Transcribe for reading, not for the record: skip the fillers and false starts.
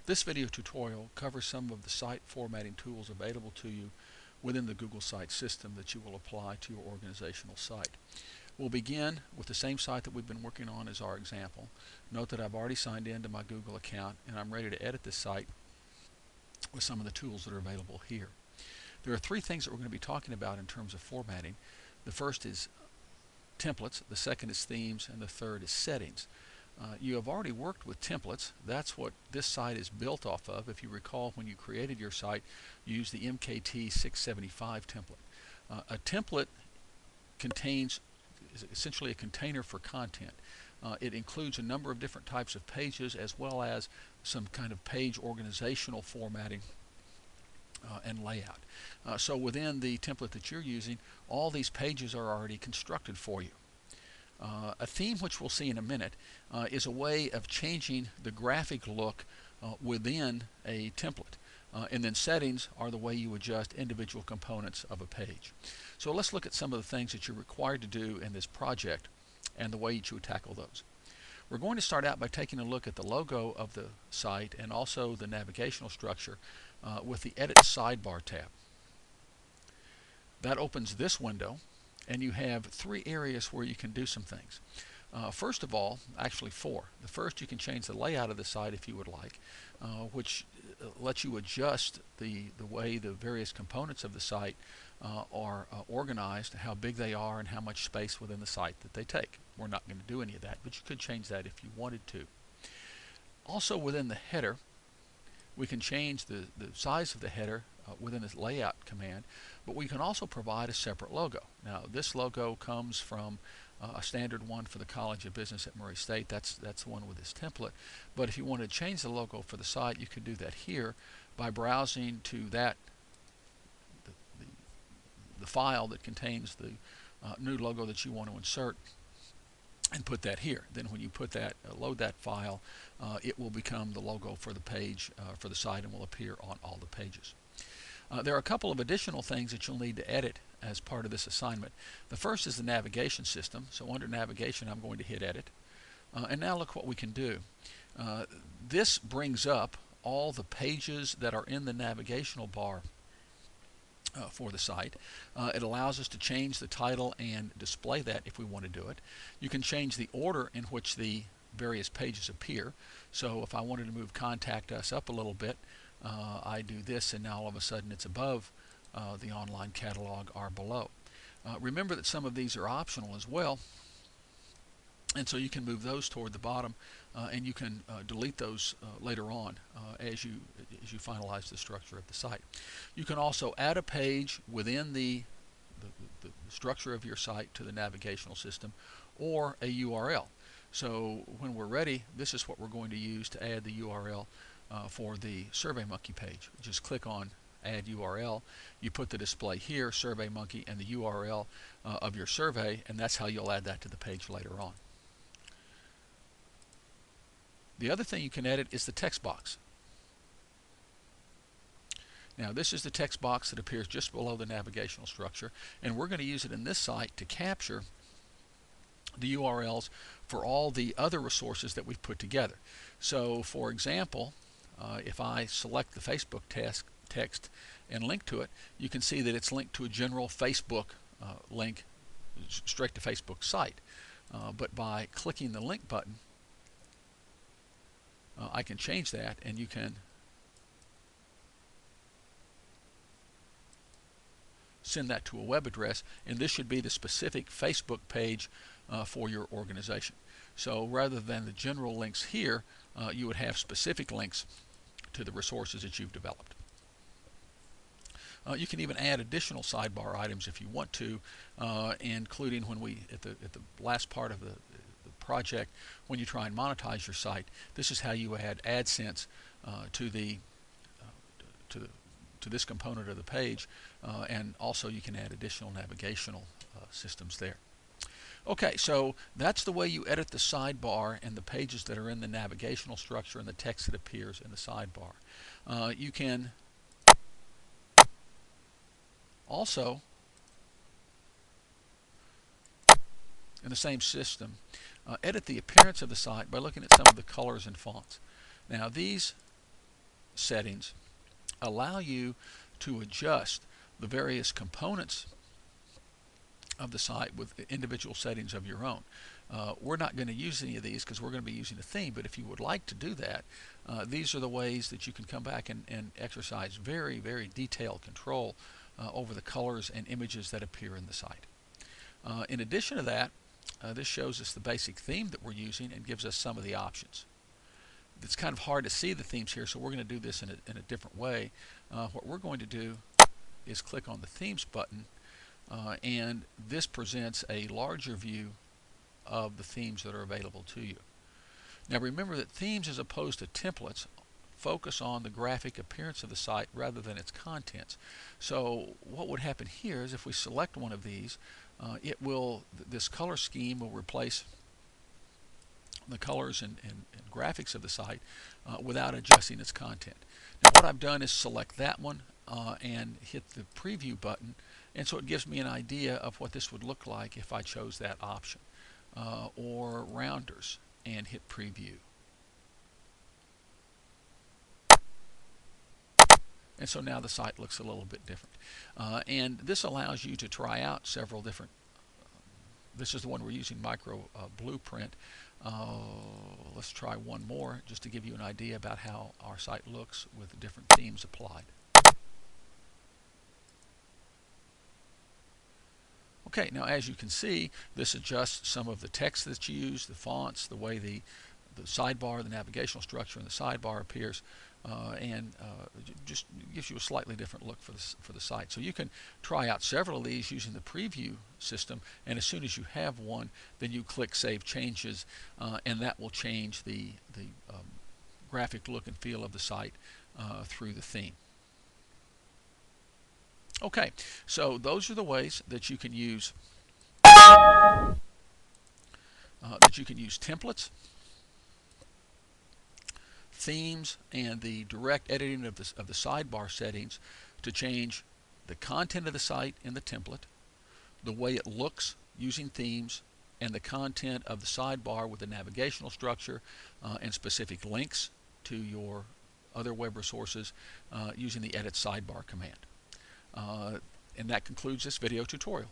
This video tutorial covers some of the site formatting tools available to you within the Google Site system that you will apply to your organizational site. We'll begin with the same site that we've been working on as our example. Note that I've already signed in to my Google account and I'm ready to edit this site with some of the tools that are available here. There are three things that we're going to be talking about in terms of formatting. The first is templates, the second is themes, and the third is settings. You have already worked with templates. That's what this site is built off of. If you recall, when you created your site, you used the MKT 675 template. A template is essentially a container for content. It includes a number of different types of pages as well as some kind of page organizational formatting and layout. So within the template that you're using, all these pages are already constructed for you. A theme, which we'll see in a minute, is a way of changing the graphic look within a template. And then settings are the way you adjust individual components of a page. So let's look at some of the things that you're required to do in this project and the way you would tackle those. We're going to start out by taking a look at the logo of the site and also the navigational structure with the Edit Sidebar tab. That opens this window, and you have three areas where you can do some things. First of all, actually four. The first, you can change the layout of the site if you would like, which lets you adjust the way the various components of the site are organized, how big they are, and how much space within the site that they take. We're not going to do any of that, but you could change that if you wanted to. Also within the header, we can change the size of the header within this layout command, but we can also provide a separate logo. Now, this logo comes from a standard one for the College of Business at Murray State. That's the one with this template. But if you want to change the logo for the site, you can do that here by browsing to that the file that contains the new logo that you want to insert, and put that here. Then when you put that, load that file, it will become the logo for the page for the site and will appear on all the pages. There are a couple of additional things that you'll need to edit as part of this assignment. The first is the navigation system. So under navigation, I'm going to hit edit. And now look what we can do. This brings up all the pages that are in the navigational bar for the site. It allows us to change the title and display that if we want to do it. You can change the order in which the various pages appear. So if I wanted to move Contact Us up a little bit, I do this, and now all of a sudden it's above the online catalog or below. Remember that some of these are optional as well, and so you can move those toward the bottom, and you can delete those later on as you finalize the structure of the site. You can also add a page within the structure of your site to the navigational system, or a URL. So when we're ready, this is what we're going to use to add the URL for the SurveyMonkey page. Just click on Add URL. You put the display here, SurveyMonkey, and the URL of your survey, and that's how you'll add that to the page later on. The other thing you can edit is the text box. Now, this is the text box that appears just below the navigational structure, and we're going to use it in this site to capture the URLs for all the other resources that we've put together. So, for example, if I select the Facebook text and link to it, you can see that it's linked to a general Facebook link straight to Facebook site. But by clicking the link button, I can change that, and you can send that to a web address, and this should be the specific Facebook page for your organization. So rather than the general links here, you would have specific links to the resources that you've developed. You can even add additional sidebar items if you want to, including when we at the last part of the project, when you try and monetize your site. This is how you add AdSense to this component of the page, and also you can add additional navigational systems there. Okay, so that's the way you edit the sidebar and the pages that are in the navigational structure and the text that appears in the sidebar. You can also, in the same system, edit the appearance of the site by looking at some of the colors and fonts. Now, these settings allow you to adjust the various components of the site with individual settings of your own. We're not going to use any of these because we're going to be using a theme, but if you would like to do that, these are the ways that you can come back and exercise very, very detailed control over the colors and images that appear in the site. In addition to that, this shows us the basic theme that we're using and gives us some of the options. It's kind of hard to see the themes here, so we're going to do this in a different way. What we're going to do is click on the Themes button, and this presents a larger view of the themes that are available to you. Now remember that themes, as opposed to templates, focus on the graphic appearance of the site rather than its contents. So what would happen here is if we select one of these, this color scheme will replace the colors and graphics of the site without adjusting its content. Now what I've done is select that one and hit the preview button, and so it gives me an idea of what this would look like if I chose that option. Or rounders and hit preview. And so now the site looks a little bit different. And this allows you to try out several different, this is the one we're using, micro blueprint. Let's try one more just to give you an idea about how our site looks with different themes applied. Okay, now as you can see, this adjusts some of the text that's used, the fonts, the way the sidebar, the navigational structure in the sidebar appears, and just gives you a slightly different look for the site. So you can try out several of these using the preview system, and as soon as you have one, then you click Save Changes, and that will change the graphic look and feel of the site through the theme. Okay, so those are the ways that you can use templates, themes, and the direct editing of the sidebar settings to change the content of the site in the template, the way it looks using themes, and the content of the sidebar with the navigational structure and specific links to your other web resources using the Edit Sidebar command. And that concludes this video tutorial.